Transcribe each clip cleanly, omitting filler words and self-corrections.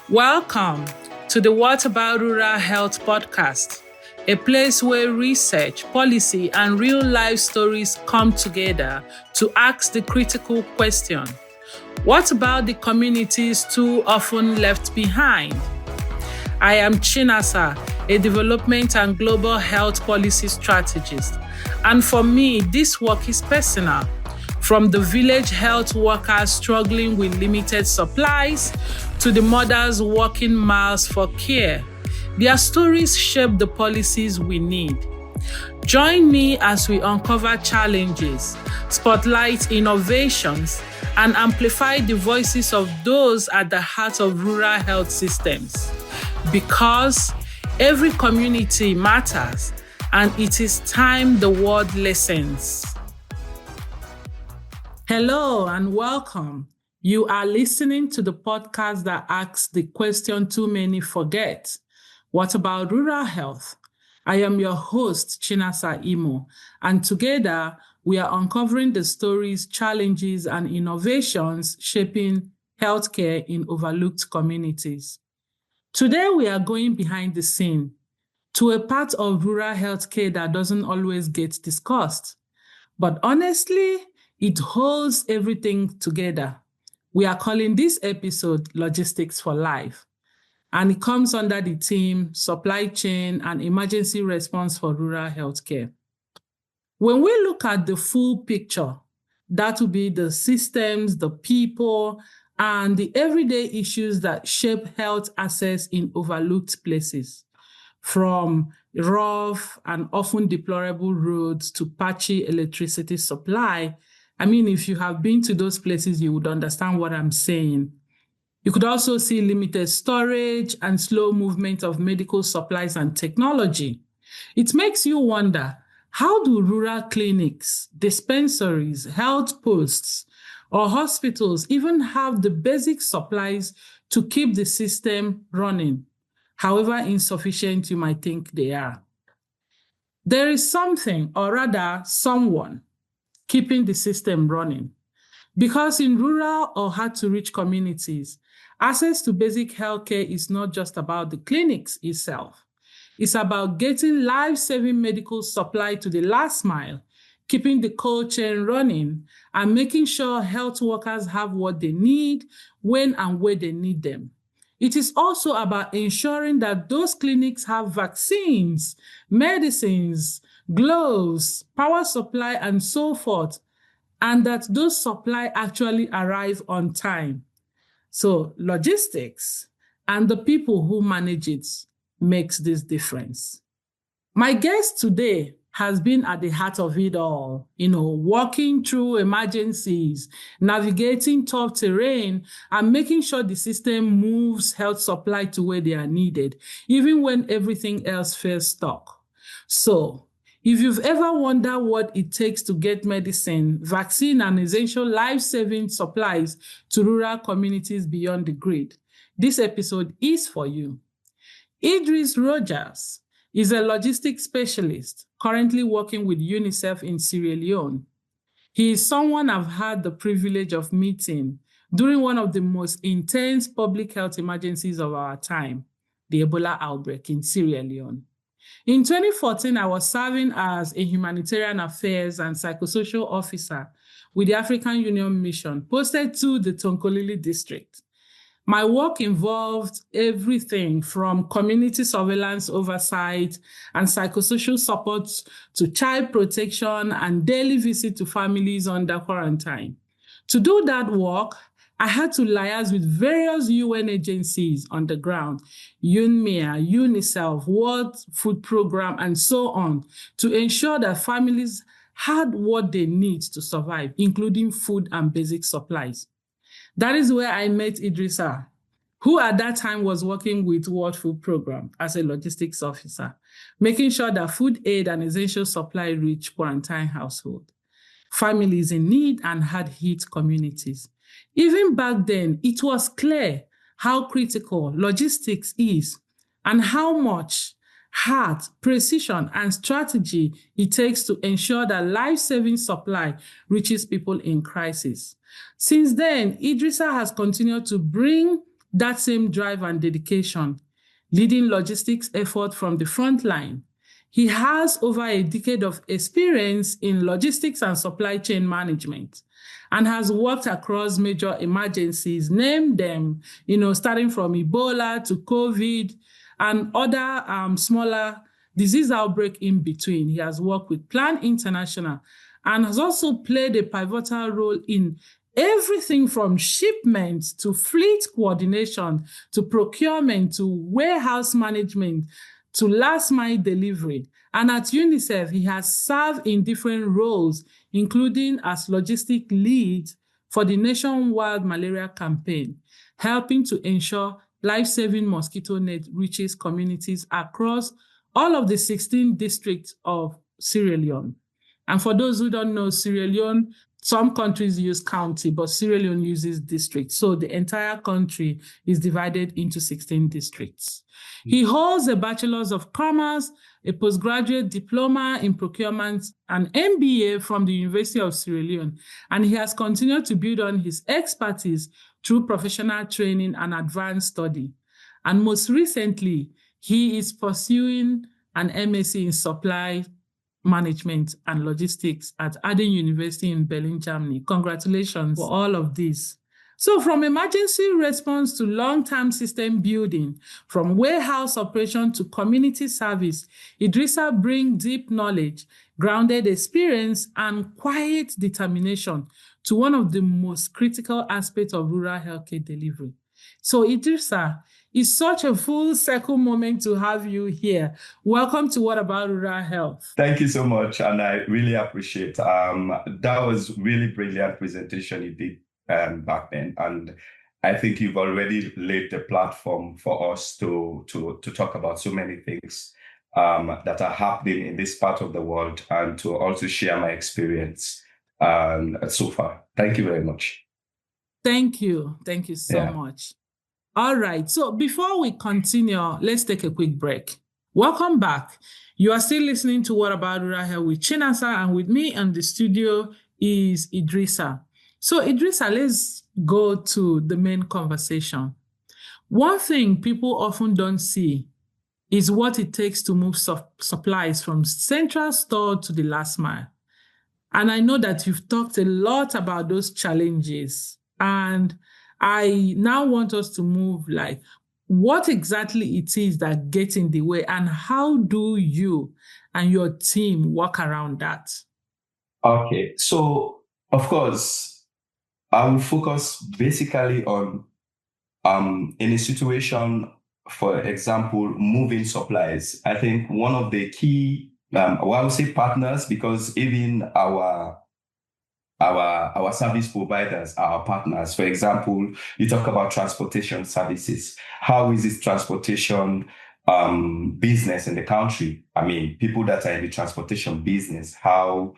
Welcome to the What About Rural Health podcast, a place where research, policy, and real life stories come together to ask the critical question: what about the communities too often left behind? I am Chinasa, a development and global health policy strategist. And for me, this work is personal. From the village health workers struggling with limited supplies to the mothers walking miles for care, their stories shape the policies we need. Join me as we uncover challenges, spotlight innovations, and amplify the voices of those at the heart of rural health systems. Because every community matters, and it is time the world listens. Hello and welcome. You are listening to the podcast that asks the question too many forget. What about rural health? I am your host, Chinasa Imo, and together we are uncovering the stories, challenges, and innovations shaping healthcare in overlooked communities. Today we are going behind the scene to a part of rural healthcare that doesn't always get discussed. But honestly, it holds everything together. We are calling this episode Logistics for Life, and it comes under the theme Supply Chain and Emergency Response for Rural Healthcare. When we look at the full picture, that will be the systems, the people, and the everyday issues that shape health access in overlooked places, from rough and often deplorable roads to patchy electricity supply. I mean, if you have been to those places, you would understand what I'm saying. You could also see limited storage and slow movement of medical supplies and technology. It makes you wonder, how do rural clinics, dispensaries, health posts, or hospitals even have the basic supplies to keep the system running, however insufficient you might think they are? There is something, or rather someone, keeping the system running. Because in rural or hard-to-reach communities, access to basic healthcare is not just about the clinics itself. It's about getting life-saving medical supply to the last mile, keeping the cold chain running, and making sure health workers have what they need when and where they need them. It is also about ensuring that those clinics have vaccines, medicines, gloves, power supply, and so forth, and that those supply actually arrive on time. So logistics and the people who manage it makes this difference. My guest today has been at the heart of it all, walking through emergencies, navigating tough terrain, and making sure the system moves health supply to where they are needed, even when everything else feels stuck. So, if you've ever wondered what it takes to get medicine, vaccine, and essential life-saving supplies to rural communities beyond the grid, this episode is for you. Idrissa Rogers is a logistics specialist currently working with UNICEF in Sierra Leone. He is someone I've had the privilege of meeting during one of the most intense public health emergencies of our time, the Ebola outbreak in Sierra Leone. In 2014, I was serving as a humanitarian affairs and psychosocial officer with the African Union Mission posted to the Tonkolili district. My work involved everything from community surveillance oversight and psychosocial support to child protection and daily visit to families under quarantine. To do that work, I had to liaise with various UN agencies on the ground, UNMIA, UNICEF, World Food Programme, and so on, to ensure that families had what they need to survive, including food and basic supplies. That is where I met Idrissa, who at that time was working with World Food Programme as a logistics officer, making sure that food aid and essential supply reach quarantine households, families in need, and hard-hit communities. Even back then, it was clear how critical logistics is and how much heart, precision, and strategy it takes to ensure that life-saving supply reaches people in crisis. Since then, Idrissa has continued to bring that same drive and dedication, leading logistics effort from the front line. He has over a decade of experience in logistics and supply chain management and has worked across major emergencies, name them, starting from Ebola to COVID and other smaller disease outbreak in between. He has worked with Plan International and has also played a pivotal role in everything from shipment to fleet coordination to procurement to warehouse management to last mile delivery. And at UNICEF, he has served in different roles, including as logistic lead for the nationwide malaria campaign, helping to ensure life-saving mosquito net reaches communities across all of the 16 districts of Sierra Leone. And for those who don't know, Sierra Leone, some countries use county, but Sierra Leone uses district. So the entire country is divided into 16 districts. He holds a Bachelor's of Commerce, a postgraduate diploma in procurement, an MBA from the University of Sierra Leone, and he has continued to build on his expertise through professional training and advanced study. And most recently, he is pursuing an MSc in supply management and logistics at Aden University in Berlin, Germany. Congratulations for all of this. So from emergency response to long-term system building, from warehouse operation to community service, Idrissa brings deep knowledge, grounded experience, and quiet determination to one of the most critical aspects of rural healthcare delivery. So Idrissa, it's such a full circle moment to have you here. Welcome to What About Rural Health? Thank you so much, and I really appreciate that was really brilliant presentation you did back then, and I think you've already laid the platform for us to talk about so many things that are happening in this part of the world, and to also share my experience so far. Thank you very much. Thank you so much. All right, so before we continue, let's take a quick break. Welcome back. You are still listening to What About Rural Health with Chinasa, and with me in the studio is Idrissa. So Idrissa, let's go to the main conversation. One thing people often don't see is what it takes to move supplies from central store to the last mile. And I know that you've talked a lot about those challenges, and I now want us to move what exactly it is that gets in the way, and how do you and your team work around that? Okay, so of course, I will focus basically on in a situation, for example, moving supplies. I think one of the key, I would say partners, because even our service providers are our partners. For example, you talk about transportation services. How is this transportation business in the country? I mean, people that are in the transportation business, how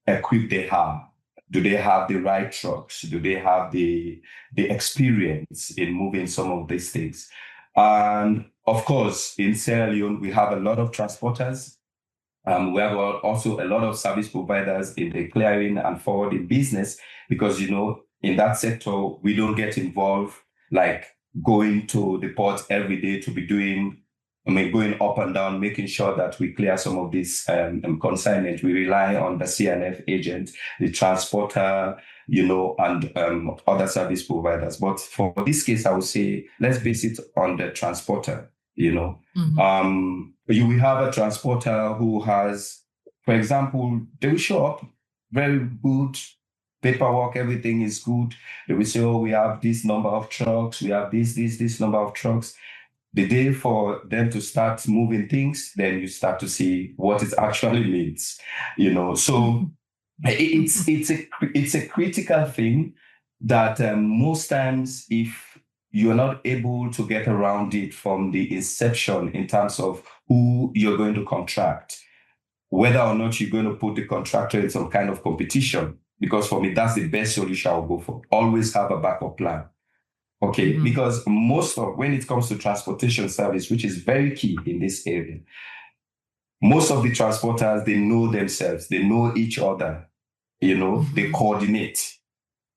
equipped they are. Do they have the right trucks? Do they have the experience in moving some of these things? And of course, in Sierra Leone, we have a lot of transporters. We have also a lot of service providers in the clearing and forwarding business, because, in that sector, we don't get involved like going to the port every day to be going up and down, making sure that we clear some of these consignment. We rely on the CNF agent, the transporter, and other service providers. But for this case, I would say, let's base it on the transporter. Mm-hmm. You will have a transporter who has, for example, they will show up very good paperwork, everything is good. They will say, oh, we have this number of trucks, we have this number of trucks. The day for them to start moving things, then you start to see what it actually means, So it's a critical thing that most times, if you're not able to get around it from the inception in terms of who you're going to contract, whether or not you're going to put the contractor in some kind of competition, because for me, that's the best solution I'll go for. Always have a backup plan. Okay, mm-hmm. Because when it comes to transportation service, which is very key in this area, most of the transporters, they know themselves, they know each other, mm-hmm. They coordinate,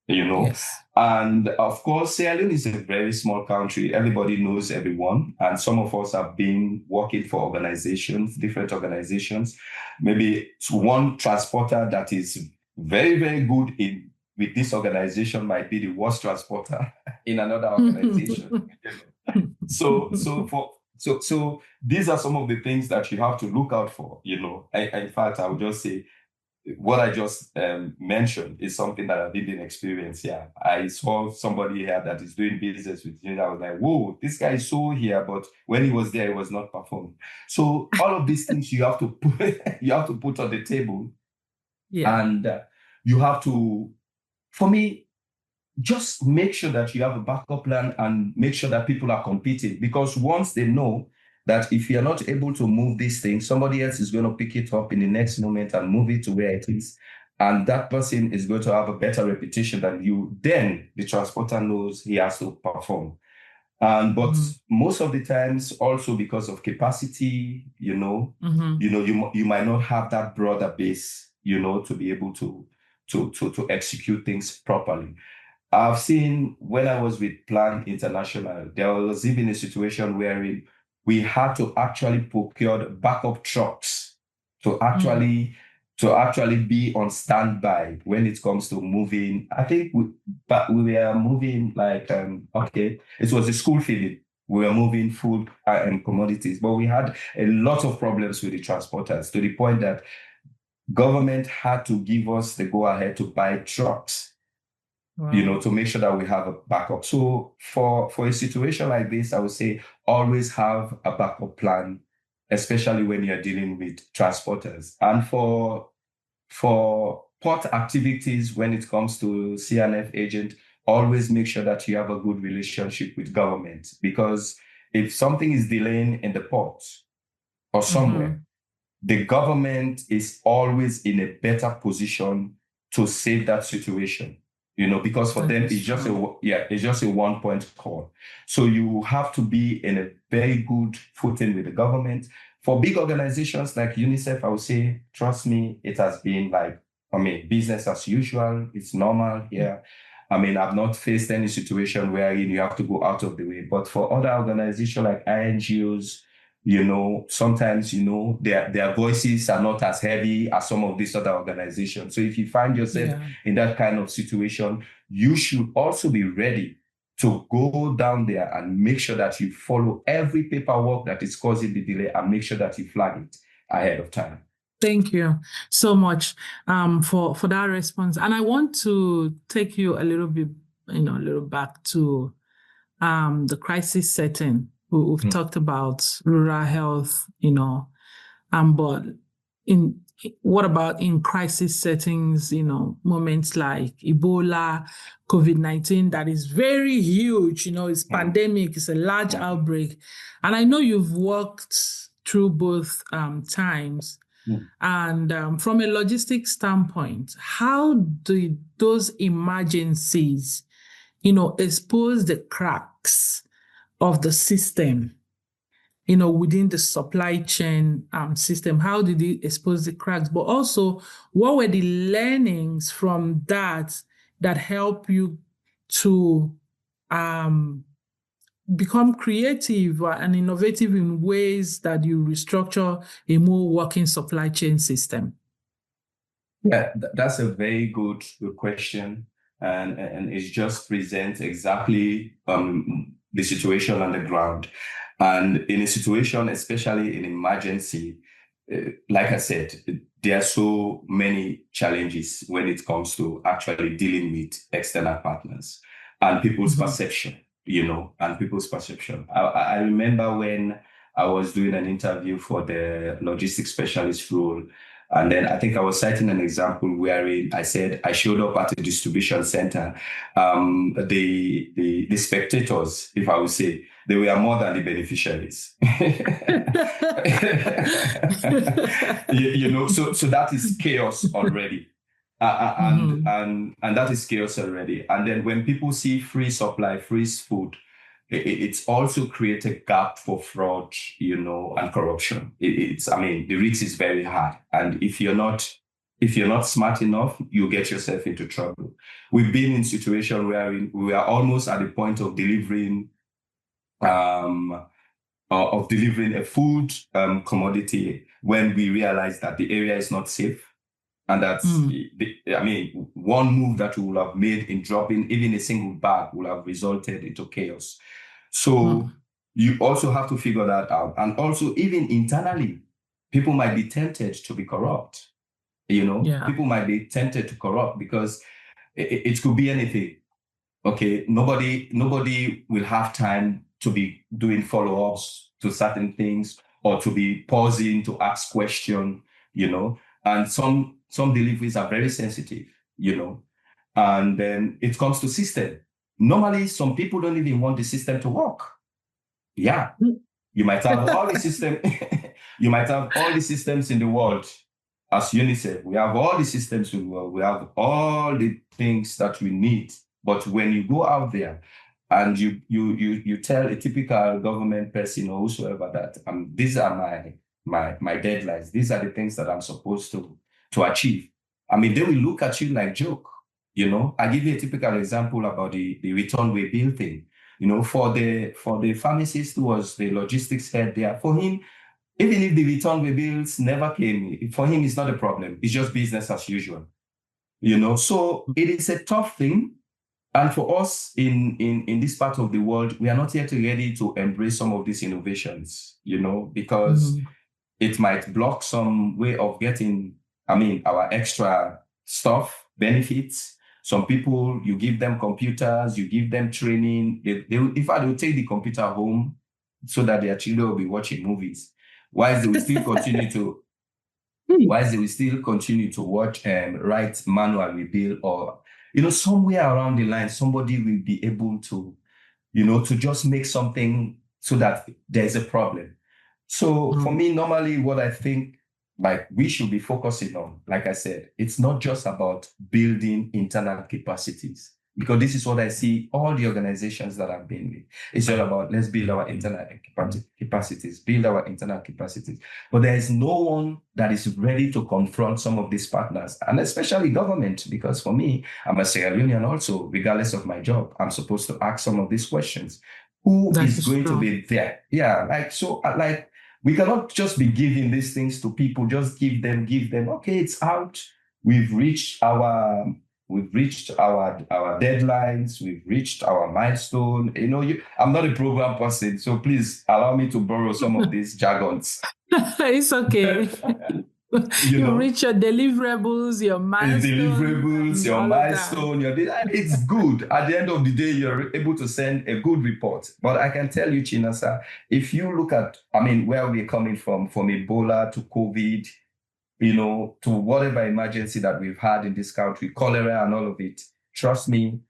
Yes. And of course, Sierra Leone is a very small country. Everybody knows everyone. And some of us have been working for organizations, different organizations. Maybe one transporter that is very, very good with this organization might be the worst transporter in another organization. So these are some of the things that you have to look out for. In fact, I would just say what I just mentioned is something that I've been experienced. Yeah, I saw somebody here that is doing business with you. I was like, whoa, this guy is so here, but when he was there, he was not performing. So all of these things you have to put on the table, and you have to, for me, just make sure that you have a backup plan and make sure that people are competing, because once they know that if you're not able to move these things, somebody else is going to pick it up in the next moment and move it to where it is. And that person is going to have a better reputation than you. Then the transporter knows he has to perform. But most of the times, also because of capacity, you might not have that broader base, to be able to execute things properly. I've seen when I was with Plan International, there was even a situation where we had to actually procure backup trucks to actually be on standby when it comes to moving. I think we were moving it was a school feeding. We were moving food and commodities, but we had a lot of problems with the transporters, to the point that government had to give us the go-ahead to buy trucks. Wow. To make sure that we have a backup. So for a situation like this, I would say always have a backup plan, especially when you're dealing with transporters. And for port activities, when it comes to CNF agent, always make sure that you have a good relationship with government, because if something is delaying in the port or somewhere, the government is always in a better position to save that situation. Because for them, it's just a 1-point call. So you have to be in a very good footing with the government. For big organizations like UNICEF, I would say, trust me, it has been business as usual. It's normal here. I've not faced any situation where you have to go out of the way. But for other organizations like INGOs, sometimes, their voices are not as heavy as some of these other organizations. So if you find yourself in that kind of situation, you should also be ready to go down there and make sure that you follow every paperwork that is causing the delay and make sure that you flag it ahead of time. Thank you so much for that response. And I want to take you a little bit, a little back to the crisis setting. We've talked about rural health, but what about in crisis settings, moments like Ebola, COVID-19, that is very huge, it's pandemic, it's a large outbreak. And I know you've worked through both times. And from a logistics standpoint, how do those emergencies, expose the cracks of the system, within the supply chain system? How did it expose the cracks? But also, what were the learnings from that help you to become creative and innovative in ways that you restructure a more working supply chain system? Yeah, that's a very good question. And it just presents exactly the situation on the ground. And in a situation, especially in emergency, like I said, there are so many challenges when it comes to actually dealing with external partners and people's perception, and people's perception. I remember when I was doing an interview for the logistics specialist role, and then I think I was citing an example wherein I said I showed up at a distribution center. The spectators, if I would say, they were more than the beneficiaries. So that is chaos already. And that is chaos already. And then when people see free supply, free food, it's also created a gap for fraud, and corruption. The risk is very high. And if you're not if you're not smart enough, you get yourself into trouble. We've been in situations where we are almost at the point of delivering a food commodity when we realize that the area is not safe. And that's, one move that we will have made in dropping even a single bag will have resulted into chaos. So you also have to figure that out. And also, even internally, people might be tempted to be corrupt. People might be tempted to corrupt because it could be anything. Okay, nobody will have time to be doing follow-ups to certain things or to be pausing to ask questions, and some deliveries are very sensitive, and then it comes to system. Normally, some people don't even want the system to work. Yeah, you might have all the system, you might have all the systems in the world. As UNICEF, we have all the systems in the world. We have all the things that we need. But when you go out there and you tell a typical government person or whosoever that these are my deadlines, these are the things that I'm supposed to achieve, they will look at you like joke. I give you a typical example about the return way bill thing. For the pharmacist who was the logistics head there, for him, even if the return way bills never came, for him it's not a problem. It's just business as usual. So it is a tough thing. And for us in this part of the world, we are not yet ready to embrace some of these innovations, because it might block some way of getting, our extra stuff, benefits. Some people, you give them computers, you give them training. In fact, they will take the computer home so that their children will be watching movies. Whilst they will still continue to watch write manual bill, or somewhere around the line, somebody will be able to, to just make something so that there's a problem. So for me, normally what I think we should be focusing on, like I said, it's not just about building internal capacities, because this is what I see all the organizations that I've been with. It's all about, let's build our internal capacities, But there is no one that is ready to confront some of these partners, and especially government, because for me, I'm a Sierra Leonean also, regardless of my job, I'm supposed to ask some of these questions. Who is going to be there? Yeah, we cannot just be giving these things to people, just give them. Okay, it's out. We've reached our deadlines. We've reached our milestone. I'm not a program person, so please allow me to borrow some of these jargons. It's okay. You reach your deliverables, your milestone. It's good. At the end of the day, you're able to send a good report. But I can tell you, Chinasa, if you look at, where we're coming from Ebola to COVID, to whatever emergency that we've had in this country, cholera and all of it, trust me,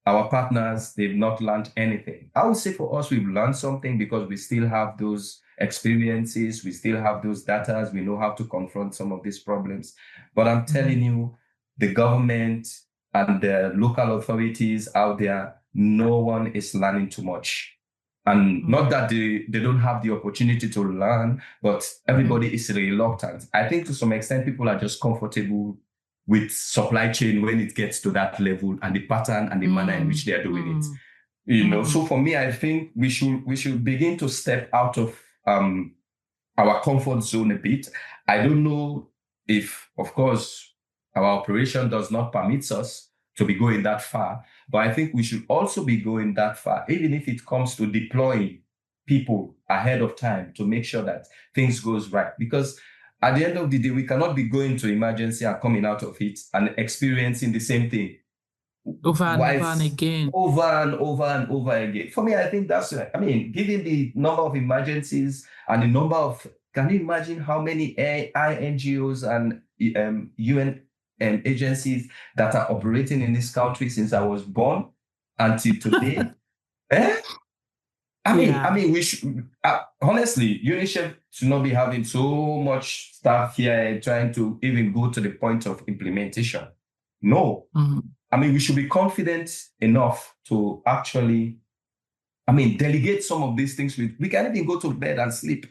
our partners, they've not learned anything. I would say for us, we've learned something because we still have those experiences, we still have those data, we know how to confront some of these problems. But I'm telling you, the government and the local authorities out there, no one is learning too much. And not that they don't have the opportunity to learn, but everybody is reluctant. I think to some extent, people are just comfortable with supply chain when it gets to that level and the pattern and the manner in which they are doing it. So for me, I think we should begin to step out of our comfort zone a bit. I don't know if, of course, our operation does not permit us to be going that far, but I think we should also be going that far, even if it comes to deploying people ahead of time to make sure that things goes right. Because at the end of the day, we cannot be going to emergency and coming out of it and experiencing the same thing. Over and again. Over and over again. For me, I think that's, given the number of emergencies and the number of, can you imagine how many NGOs and UN agencies that are operating in this country since I was born until today? We should, honestly, UNICEF should not be having so much staff here trying to even go to the point of implementation. No. We should be confident enough to actually, delegate some of these things. We can even go to bed and sleep,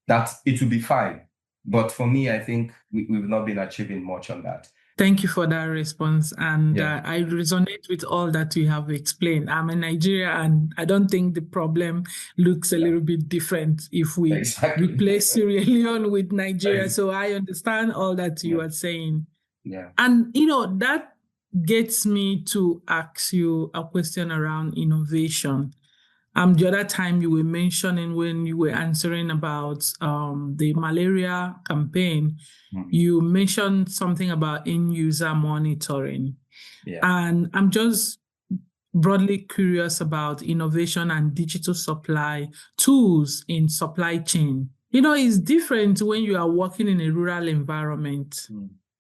that it will be fine. But for me, I think we've not been achieving much on that. Thank you for that response. And Yeah. I resonate with all that you have explained. I'm in Nigeria, and I don't think the problem looks a little bit different if we Exactly. replace Sierra Leone with Nigeria. So I understand all that you are saying. Yeah. And, that gets me to ask you a question around innovation. The other time you were mentioning when you were answering about the malaria campaign, you mentioned something about in-user monitoring. Yeah. And I'm just broadly curious about innovation and digital supply tools in supply chain. It's different when you are working in a rural environment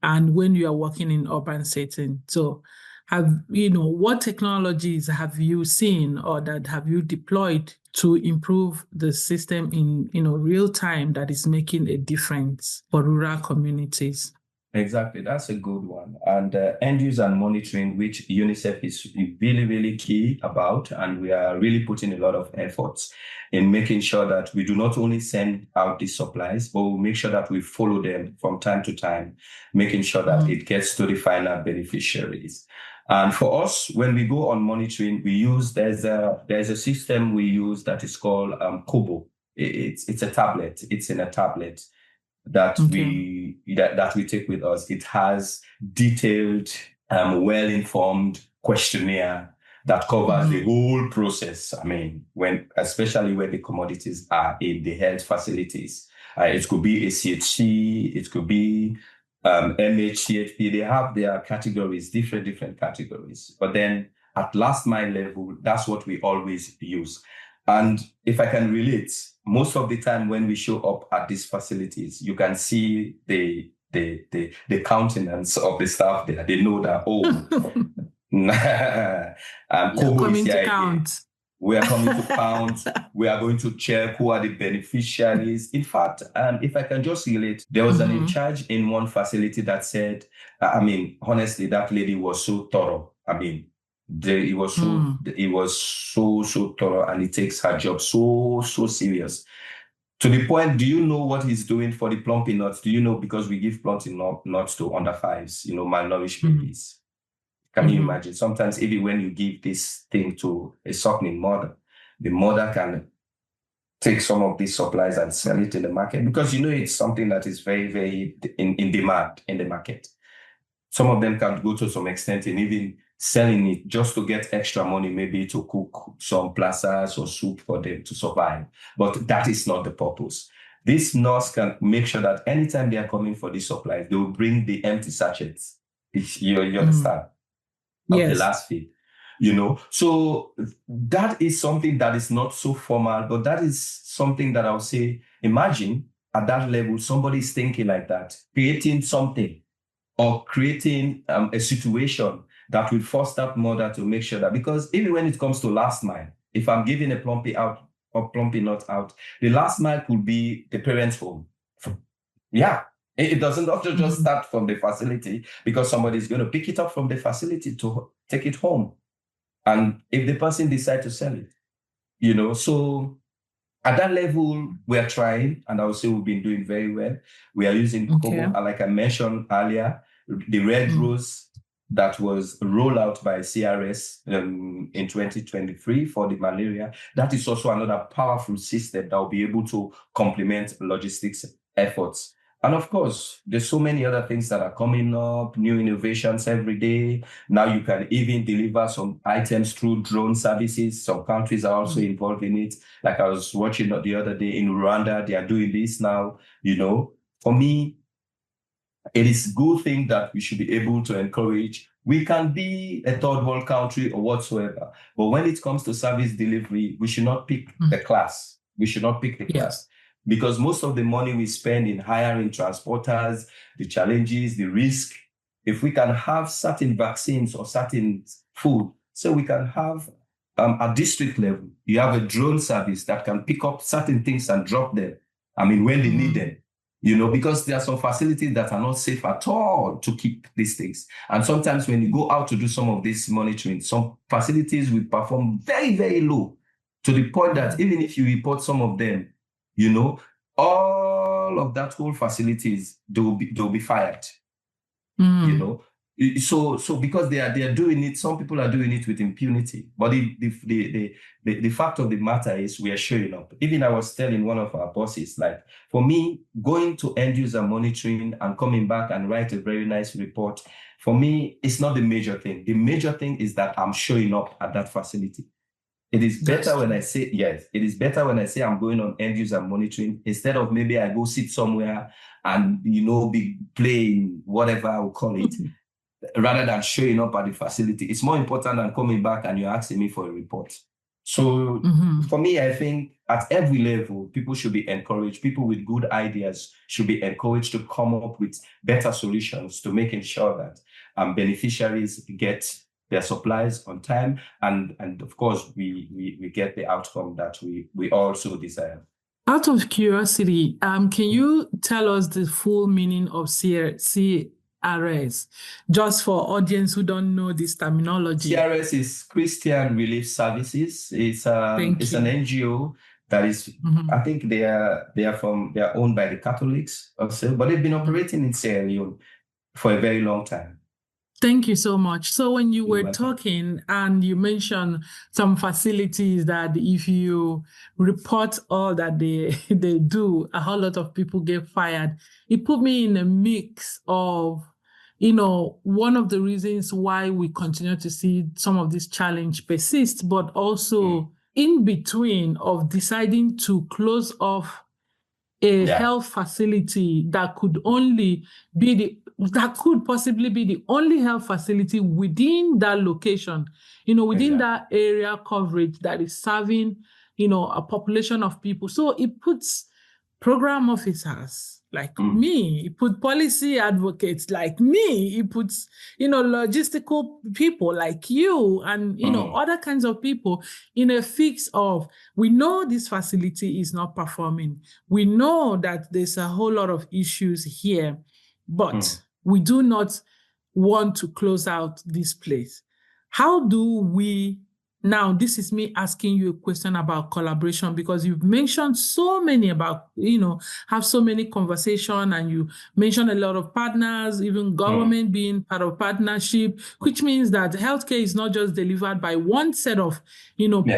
and when you are working in urban setting. So what technologies have you seen or that have you deployed to improve the system in real time that is making a difference for rural communities? Exactly. That's a good one. And end user monitoring, which UNICEF is really, really key about. And we are really putting a lot of efforts in making sure that we do not only send out these supplies, but we make sure that we follow them from time to time, making sure that it gets to the final beneficiaries. And for us, when we go on monitoring, there's a system we use that is called Kobo. It's a tablet. It's in a tablet that we take with us. It has detailed, well-informed questionnaire that covers the whole process. I mean, especially when the commodities are in the health facilities, it could be a CHC, it could be MHCHP. They have their categories, different categories. But then at last mile level, that's what we always use. And if I can relate, most of the time when we show up at these facilities, you can see the countenance of the staff there. They know that, Kobo is here again. We are coming to count. We are going to check who are the beneficiaries. In fact, if I can just relate, there was an in charge in one facility that said, honestly, that lady was so thorough. It was so thorough, and it takes her job so serious. To the point, do you know what he's doing for the plumping nuts? Do you know? Because we give plumping nuts to under fives, malnourished babies. Can you imagine? Sometimes even when you give this thing to a suckling mother, the mother can take some of these supplies and sell it in the market, because it's something that is very, very in demand in the market. Some of them can go to some extent in even selling it just to get extra money, maybe to cook some plazas or soup for them to survive. But that is not the purpose. This nurse can make sure that anytime they are coming for these supplies, they will bring the empty sachets. You understand? Of the last feed. So that is something that is not so formal, but that is something that I would say, imagine at that level, somebody is thinking like that, creating something or creating a situation that will force that mother to make sure that, because even when it comes to last mile, if I'm giving a plumpy out or plumpy nut out, the last mile could be the parent's home. Yeah. It doesn't have to just start from the facility, because somebody is going to pick it up from the facility to take it home. And if the person decides to sell it, so at that level, we are trying, and I would say we've been doing very well. We are using Kobo, like I mentioned earlier, the Red Rose that was rolled out by CRS in 2023 for the malaria. That is also another powerful system that will be able to complement logistics efforts. And of course, there's so many other things that are coming up, new innovations every day. Now you can even deliver some items through drone services. Some countries are also involved in it. Like I was watching the other day in Rwanda, they are doing this now. For me, it is a good thing that we should be able to encourage. We can be a third world country or whatsoever, but when it comes to service delivery, we should not pick the class. We should not pick the class. Because most of the money we spend in hiring transporters, the challenges, the risk, if we can have certain vaccines or certain food, so we can have at district level, you have a drone service that can pick up certain things and drop them. When they need them, because there are some facilities that are not safe at all to keep these things. And sometimes when you go out to do some of this monitoring, some facilities will perform very, very low, to the point that even if you report some of them, all all of that whole facilities, they'll be fired. Mm. You know, so because they are doing it, some people are doing it with impunity. But the fact of the matter is we are showing up. Even I was telling one of our bosses, like, for me, going to end user monitoring and coming back and write a very nice report, for me, it's not the major thing. The major thing is that I'm showing up at that facility. It is better when I say, yes, it is better when I say I'm going on end user monitoring instead of maybe I go sit somewhere and, be playing whatever I will call it, rather than showing up at the facility. It's more important than coming back and you're asking me for a report. So for me, I think at every level, people should be encouraged. People with good ideas should be encouraged to come up with better solutions to making sure that beneficiaries get their supplies on time, and of course we get the outcome that we also desire. Out of curiosity, can you tell us the full meaning of CRS, just for audience who don't know this terminology? CRS is Christian Relief Services. It's an NGO that is, I think they are owned by the Catholics also, but they've been operating in Sierra Leone for a very long time. Thank you so much. So when you were talking and you mentioned some facilities that if you report all that they do, a whole lot of people get fired, it put me in a mix of, one of the reasons why we continue to see some of this challenge persist, but also in between of deciding to close off a health facility that could possibly be the only health facility within that location, within that area coverage that is serving, a population of people. So it puts program officers like me, it puts policy advocates like me, it puts, logistical people like you and, other kinds of people in a fix of, we know this facility is not performing. We know that there's a whole lot of issues here, but we do not want to close out this place. How do we, now this is me asking you a question about collaboration, because you've mentioned so many about, have so many conversations, and you mentioned a lot of partners, even government being part of partnership, which means that healthcare is not just delivered by one set of,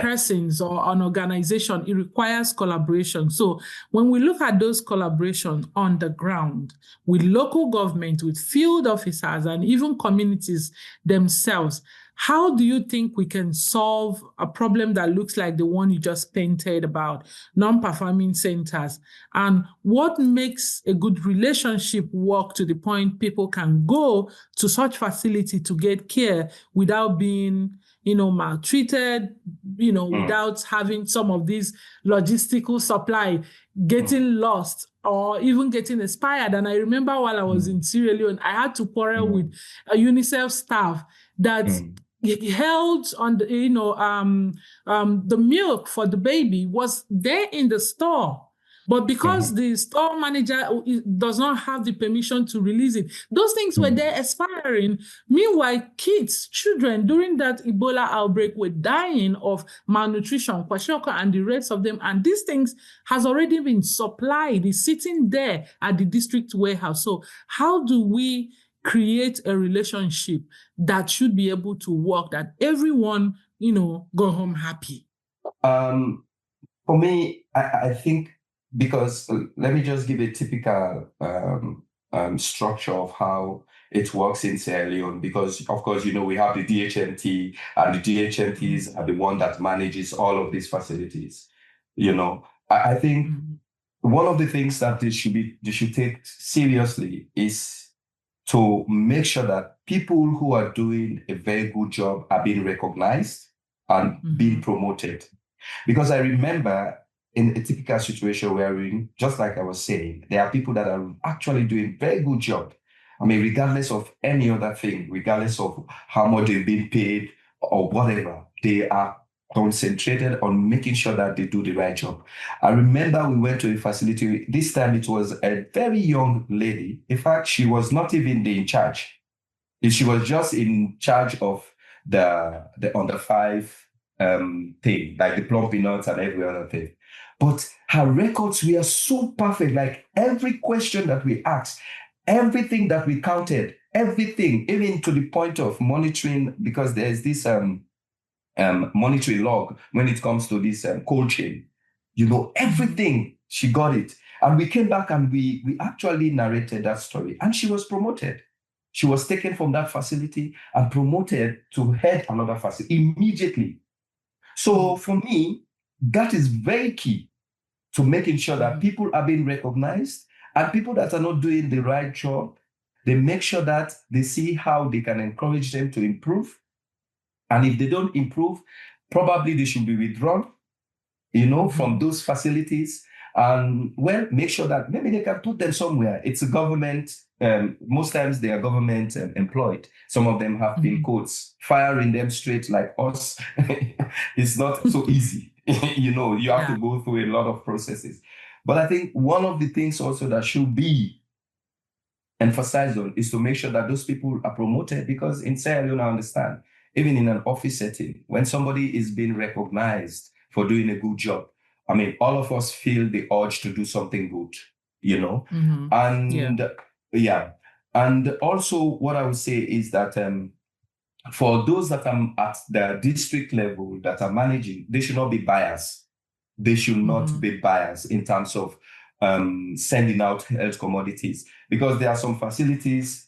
persons or an organization. It requires collaboration. So when we look at those collaborations on the ground with local government, with field officers, and even communities themselves, how do you think we can solve a problem that looks like the one you just painted about non-performing centers? And what makes a good relationship work to the point people can go to such facility to get care without being, maltreated, without having some of these logistical supply getting lost or even getting expired? And I remember while I was in Sierra Leone, I had to quarrel with a UNICEF staff that held on the, the milk for the baby was there in the store. But because the store manager does not have the permission to release it, those things were there expiring. Meanwhile, children during that Ebola outbreak were dying of malnutrition, kwashiorkor, and the rest of them. And these things has already been supplied. It's sitting there at the district warehouse. So how do we create a relationship that should be able to work, that everyone, go home happy? For me, I think, because let me just give a typical structure of how it works in Sierra Leone, because of course, we have the DHMT, and the DHMTs are the one that manages all of these facilities. I think one of the things that they should take seriously is to make sure that people who are doing a very good job are being recognized and being promoted. Because I remember in a typical situation wherein, just like I was saying, there are people that are actually doing very good job. I mean, regardless of any other thing, regardless of how much they've been paid or whatever, they are concentrated on making sure that they do the right job. I remember we went to a facility. This time it was a very young lady. In fact, she was not even in charge. She was just in charge of the under 5 thing, like the plumping nuts and every other thing. But her records were so perfect. Like every question that we asked, everything that we counted, everything, even to the point of monitoring, because there's this monitoring log when it comes to this cold chain. Everything, she got it. And we came back and we actually narrated that story. And she was promoted. She was taken from that facility and promoted to head another facility immediately. So for me, that is very key to making sure that people are being recognized, and people that are not doing the right job, they make sure that they see how they can encourage them to improve. And if they don't improve, probably they should be withdrawn, from those facilities. And make sure that maybe they can put them somewhere. It's a government. Most times they are government employed. Some of them have been quotes. Firing them straight like us is not so easy. You have to go through a lot of processes. But I think one of the things also that should be emphasized on is to make sure that those people are promoted, because in Sierra Leone, I understand, even in an office setting, when somebody is being recognized for doing a good job, I mean, all of us feel the urge to do something good, And and also what I would say is that for those that are at the district level that are managing, they should not be biased. They should not be biased in terms of sending out health commodities, because there are some facilities,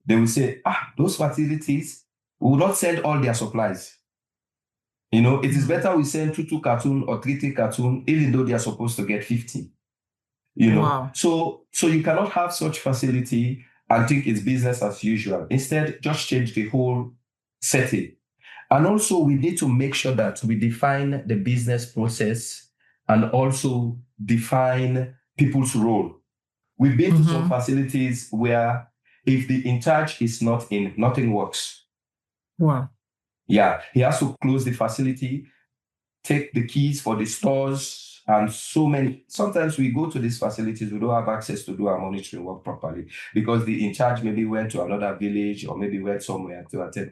they will say, those facilities will not send all their supplies. It is better we send 2 carton or 3 carton, even though they are supposed to get 50. Wow. So you cannot have such facility and think it's business as usual. Instead, just change the whole setting. And also, we need to make sure that we define the business process and also define people's role. We've been to some facilities where if the in charge is not in, nothing works. Wow. Yeah, he has to close the facility, take the keys for the stores, and so many. Sometimes we go to these facilities, we don't have access to do our monitoring work properly because the in charge maybe went to another village or maybe went somewhere to attend.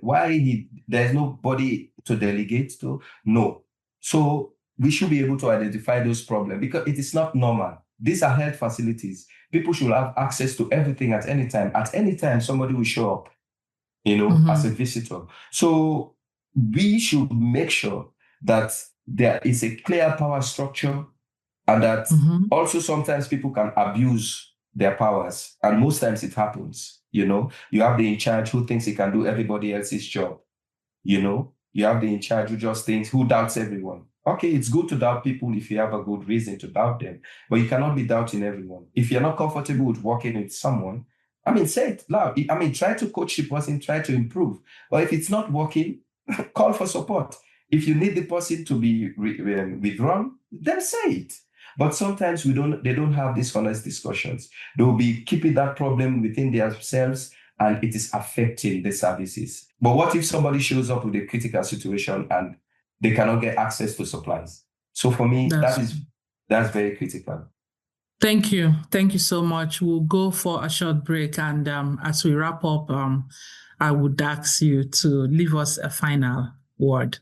There's nobody to delegate to? No. So we should be able to identify those problems, because it is not normal. These are health facilities. People should have access to everything at any time. At any time, somebody will show up, as a visitor. So we should make sure that there is a clear power structure, and that also sometimes people can abuse their powers. And most times it happens. You have the in charge who thinks he can do everybody else's job. You have the in charge who doubts everyone. Okay, it's good to doubt people if you have a good reason to doubt them, but you cannot be doubting everyone. If you're not comfortable with working with someone, say it loud. Try to coach the person, try to improve. But if it's not working, call for support. If you need the person to be withdrawn, then say it. But sometimes they don't have these honest discussions. They will be keeping that problem within themselves, and it is affecting the services. But what if somebody shows up with a critical situation and they cannot get access to supplies? So for me, that's very critical. Thank you. Thank you so much. We'll go for a short break, and as we wrap up, I would ask you to leave us a final word.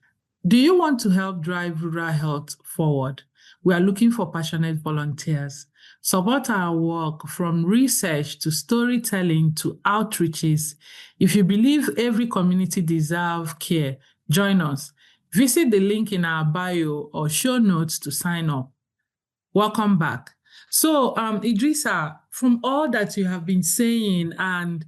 Do you want to help drive rural health forward? We are looking for passionate volunteers. Support our work from research to storytelling to outreaches. If you believe every community deserves care, join us. Visit the link in our bio or show notes to sign up. Welcome back. So, Idrissa, from all that you have been saying, and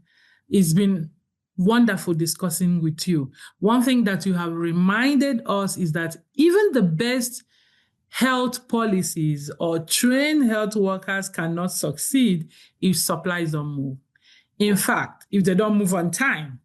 it's been wonderful discussing with you, one thing that you have reminded us is that even the best health policies or trained health workers cannot succeed if supplies don't move. In fact, if they don't move on time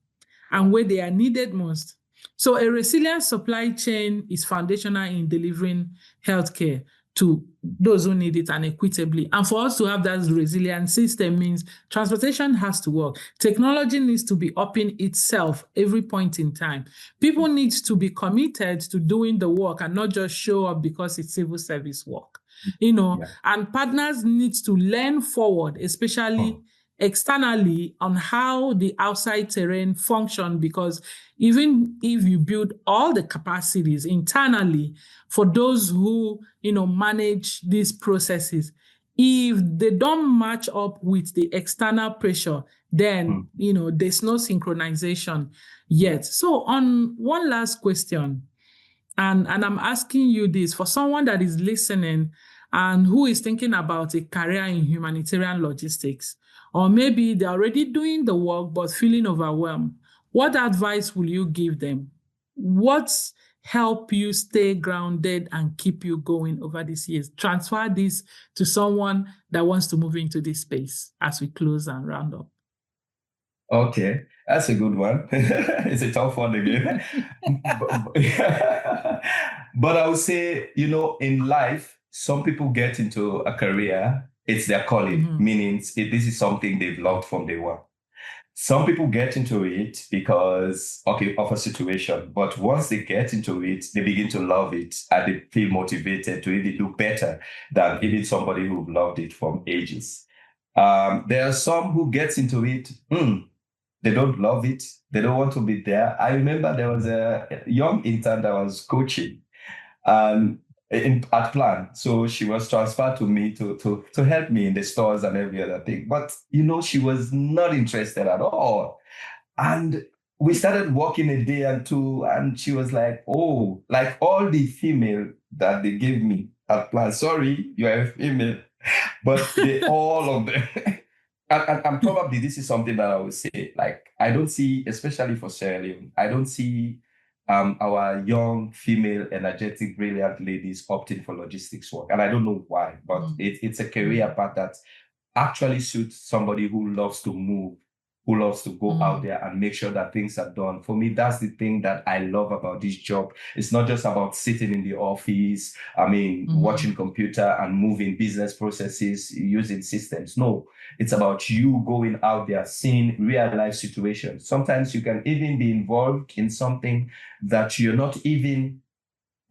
and where they are needed most. So a resilient supply chain is foundational in delivering healthcare to those who need it and equitably. And for us to have that resilient system means transportation has to work. Technology needs to be upping itself every point in time. People need to be committed to doing the work and not just show up because it's civil service work. And partners need to learn forward, especially externally on how the outside terrain function, because even if you build all the capacities internally for those who, manage these processes, if they don't match up with the external pressure, then, there's no synchronization yet. So on one last question, and I'm asking you this for someone that is listening and who is thinking about a career in humanitarian logistics, or maybe they're already doing the work but feeling overwhelmed, what advice will you give them? What's help you stay grounded and keep you going over these years? Transfer this to someone that wants to move into this space as we close and round up. Okay, that's a good one. It's a tough one again. But I would say, in life, some people get into a career, it's their calling, meaning this is something they've loved from day one. Some people get into it because, of a situation, but once they get into it, they begin to love it and they feel motivated to even do better than even somebody who loved it from ages. There are some who get into it, they don't love it. They don't want to be there. I remember there was a young intern that was coaching at Plan. So she was transferred to me to help me in the stores and every other thing. But, she was not interested at all. And we started working a day and two, and she was like, oh, like all the female that they gave me at Plan. Sorry, you are a female. But all of them. And probably this is something that I would say, like, I don't see, especially for Sierra Leone, I don't see our young, female, energetic, brilliant ladies opting for logistics work. And I don't know why, but it's a career path that actually suits somebody who loves to move, who loves to go out there and make sure that things are done. For me, that's the thing that I love about this job. It's not just about sitting in the office, watching computer and moving business processes, using systems. No, it's about you going out there, seeing real life situations. Sometimes you can even be involved in something that you're not even,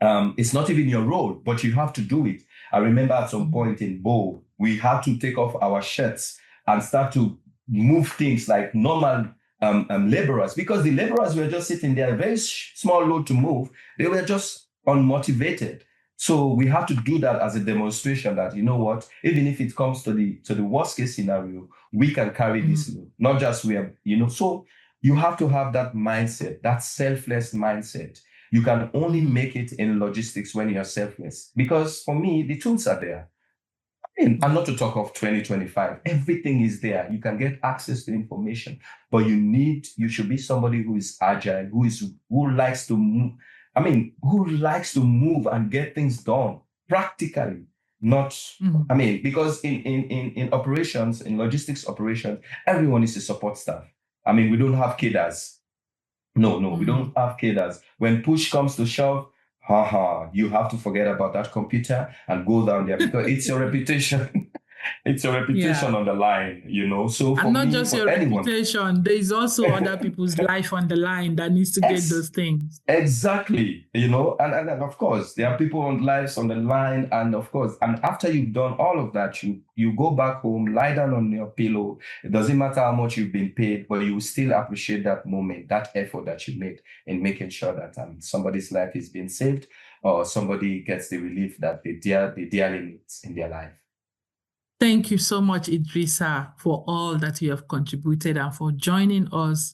it's not even your role, but you have to do it. I remember at some point in Bo, we had to take off our shirts and start to move things like normal laborers, because the laborers were just sitting there, very small load to move. They were just unmotivated. So we have to do that as a demonstration that, you know what, even if it comes to the worst case scenario, we can carry this load, not just so you have to have that mindset, that selfless mindset. You can only make it in logistics when you're selfless, because for me, the tools are there. And not to talk of 2025, everything is there. You can get access to information, but you should be somebody who is agile, who likes to move. Who likes to move and get things done practically, not, because in operations, in logistics operations, everyone is a support staff. We don't have cadres. No, we don't have cadres. When push comes to shove, you have to forget about that computer and go down there, because it's your reputation. It's your reputation on the line, So for and not me, just your reputation, there is also other people's life on the line that needs to get those things. Exactly, and of course, there are people on lives on the line, and of course, and after you've done all of that, you go back home, lie down on your pillow. It doesn't matter how much you've been paid, but you still appreciate that moment, that effort that you made in making sure that somebody's life is being saved, or somebody gets the relief that they dearly need in their life. Thank you so much, Idrissa, for all that you have contributed and for joining us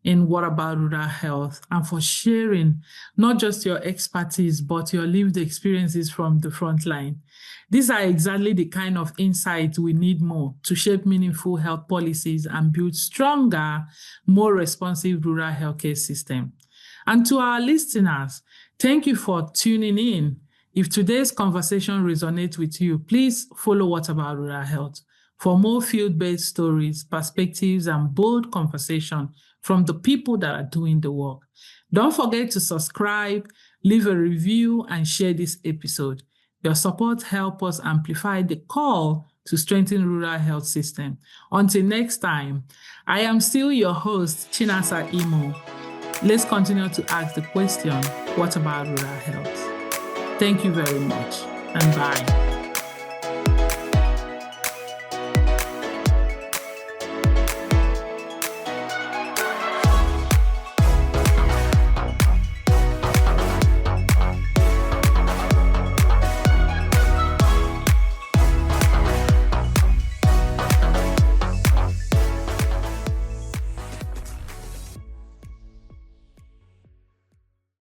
in What About Rural Health, and for sharing not just your expertise, but your lived experiences from the front line. These are exactly the kind of insights we need more to shape meaningful health policies and build stronger, more responsive rural healthcare system. And to our listeners, thank you for tuning in. If today's conversation resonates with you, please follow What About Rural Health for more field-based stories, perspectives, and bold conversation from the people that are doing the work. Don't forget to subscribe, leave a review, and share this episode. Your support helps us amplify the call to strengthen rural health system. Until next time, I am still your host, Chinasa Imo. Let's continue to ask the question, what about rural health? Thank you very much, and bye.